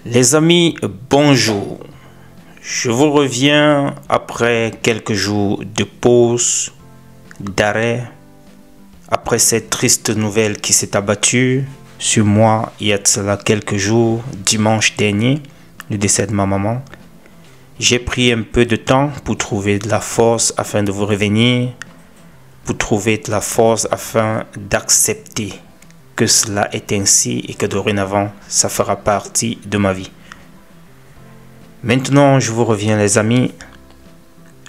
Les amis, bonjour. Je vous reviens après quelques jours de pause, d'arrêt, après cette triste nouvelle qui s'est abattue sur moi il y a de cela quelques jours, dimanche dernier, le décès de ma maman. J'ai pris un peu de temps pour trouver de la force afin de vous revenir, pour trouver de la force afin d'accepter que cela est ainsi et que dorénavant, ça fera partie de ma vie. Maintenant, je vous reviens les amis,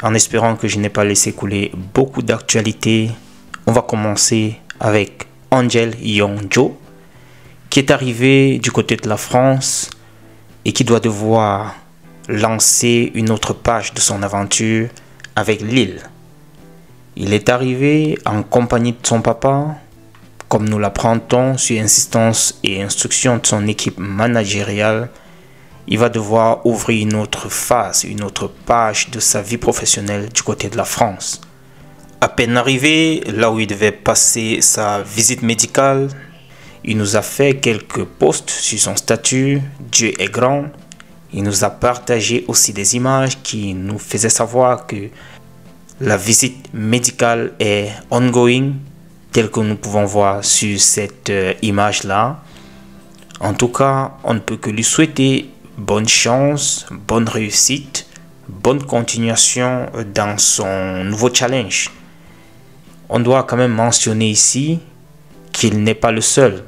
en espérant que je n'ai pas laissé couler beaucoup d'actualités. On va commencer avec Angel Yongjo, qui est arrivé du côté de la France et qui doit devoir lancer une autre page de son aventure avec Lille. Il est arrivé en compagnie de son papa, comme nous l'apprendons sur insistance et instruction de son équipe managériale. Il va devoir ouvrir une autre phase, une autre page de sa vie professionnelle du côté de la France. À peine arrivé, là où il devait passer sa visite médicale, il nous a fait quelques posts sur son statut. Dieu est grand. Il nous a partagé aussi des images qui nous faisaient savoir que la visite médicale est ongoing, telle que nous pouvons voir sur cette image-là. En tout cas, on ne peut que lui souhaiter bonne chance, bonne réussite, bonne continuation dans son nouveau challenge. On doit quand même mentionner ici qu'il n'est pas le seul.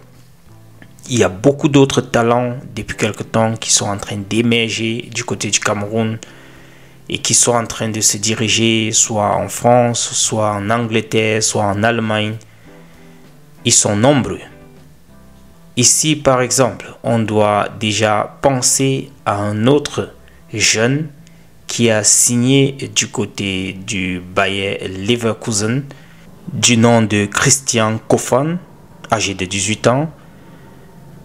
Il y a beaucoup d'autres talents depuis quelque temps qui sont en train d'émerger du côté du Cameroun et qui sont en train de se diriger soit en France, soit en Angleterre, soit en Allemagne. Ils sont nombreux. Ici, par exemple, on doit déjà penser à un autre jeune qui a signé du côté du Bayer Leverkusen du nom de Christian Kofan, âgé de 18 ans.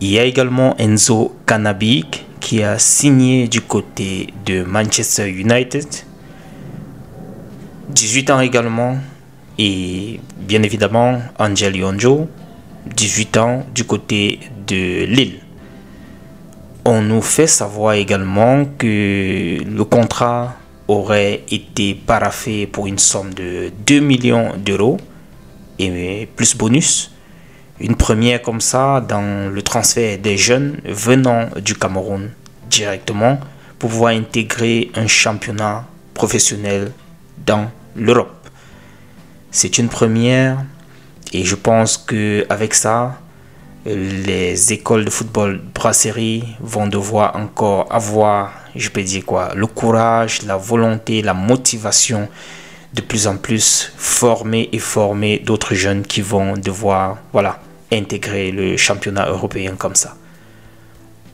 Il y a également Enzo Cannabik qui a signé du côté de Manchester United, 18 ans également. Et bien évidemment, Angel Yongjo, 18 ans du côté de Lille. On nous fait savoir également que le contrat aurait été paraphé pour une somme de 2 millions d'euros et plus bonus. Une première comme ça dans le transfert des jeunes venant du Cameroun directement pour pouvoir intégrer un championnat professionnel dans l'Europe. C'est une première et je pense qu'avec ça, les écoles de football brasserie vont devoir encore avoir, je peux dire quoi, le courage, la volonté, la motivation de plus en plus former d'autres jeunes qui vont devoir, intégrer le championnat européen comme ça.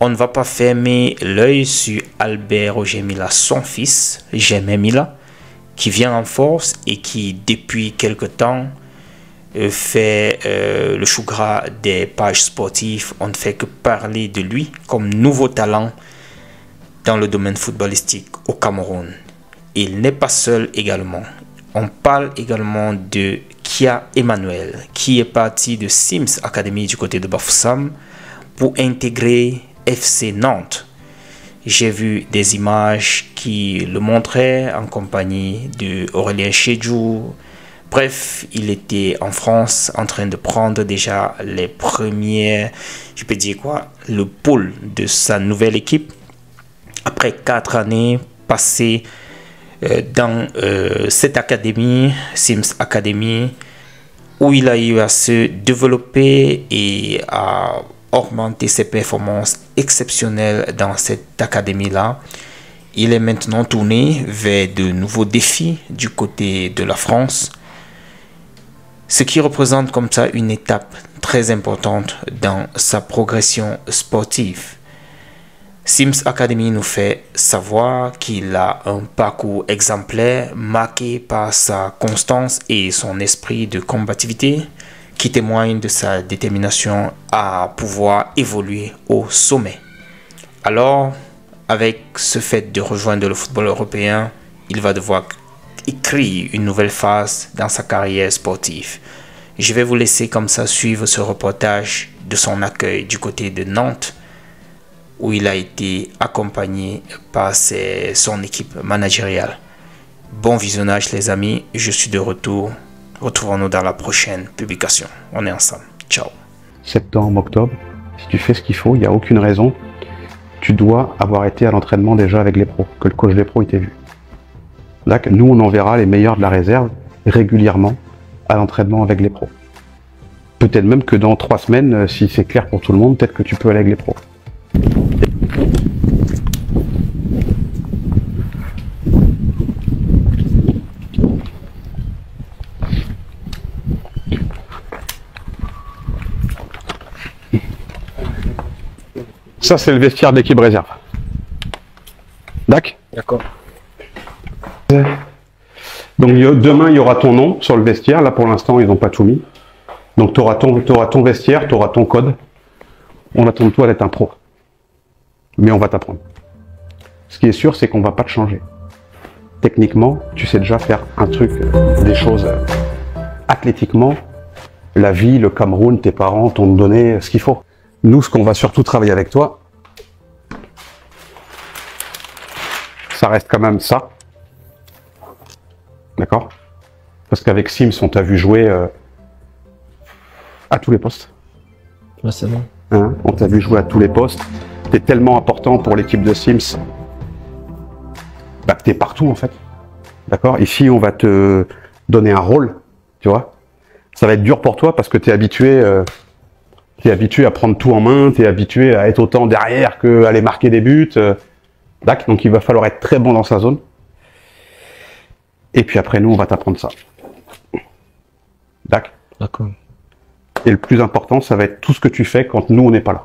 On ne va pas fermer l'œil sur Albert Roger Mila, son fils, Germain Mila, qui vient en force et qui, depuis quelque temps, fait le chou gras des pages sportives. On ne fait que parler de lui comme nouveau talent dans le domaine footballistique au Cameroun. Il n'est pas seul également. On parle également de Kia Emmanuel, qui est parti de Sims Academy du côté de Bafoussam pour intégrer FC Nantes. J'ai vu des images qui le montraient en compagnie de Aurélien Chedjou. Bref, il était en France en train de prendre déjà les premiers, le pôle de sa nouvelle équipe. Après 4 années passées dans cette académie, Sims Academy, où il a eu à se développer et à augmenter ses performances exceptionnelles dans cette académie-là. Il est maintenant tourné vers de nouveaux défis du côté de la France, ce qui représente comme ça une étape très importante dans sa progression sportive. Sims Academy nous fait savoir qu'il a un parcours exemplaire marqué par sa constance et son esprit de combativité qui témoigne de sa détermination à pouvoir évoluer au sommet. Alors, avec ce fait de rejoindre le football européen, il va devoir écrire une nouvelle phase dans sa carrière sportive. Je vais vous laisser comme ça suivre ce reportage de son accueil du côté de Nantes où il a été accompagné par son équipe managériale. Bon visionnage les amis, je suis de retour. Retrouvons-nous dans la prochaine publication. On est ensemble. Ciao. Septembre, octobre, si tu fais ce qu'il faut, il n'y a aucune raison. Tu dois avoir été à l'entraînement déjà avec les pros, que le coach des pros il t'ait vu. Là, nous, on enverra les meilleurs de la réserve régulièrement à l'entraînement avec les pros. Peut-être même que dans 3 semaines, si c'est clair pour tout le monde, peut-être que tu peux aller avec les pros. Ça, c'est le vestiaire de l'équipe réserve. D'accord. Donc demain, il y aura ton nom sur le vestiaire. Là, pour l'instant, ils n'ont pas tout mis. Donc tu auras ton vestiaire, tu auras ton code. On attend de toi d'être un pro. Mais on va t'apprendre. Ce qui est sûr, c'est qu'on ne va pas te changer. Techniquement, tu sais déjà faire un truc, des choses. Athlétiquement, la vie, le Cameroun, tes parents t'ont donné ce qu'il faut. Nous, ce qu'on va surtout travailler avec toi, ça reste quand même ça. D'accord? Parce qu'avec Sims, on t'a vu jouer à tous les postes. Ouais, c'est bon. Hein, on t'a vu jouer à tous les postes. T'es tellement important pour l'équipe de Sims que t'es partout en fait. D'accord? Ici, on va te donner un rôle, tu vois. Ça va être dur pour toi parce que t'es habitué à prendre tout en main, t'es habitué à être autant derrière qu'à aller marquer des buts. Donc il va falloir être très bon dans sa zone. Et puis après, nous, on va t'apprendre ça. D'accord. Et le plus important, ça va être tout ce que tu fais quand nous, on n'est pas là.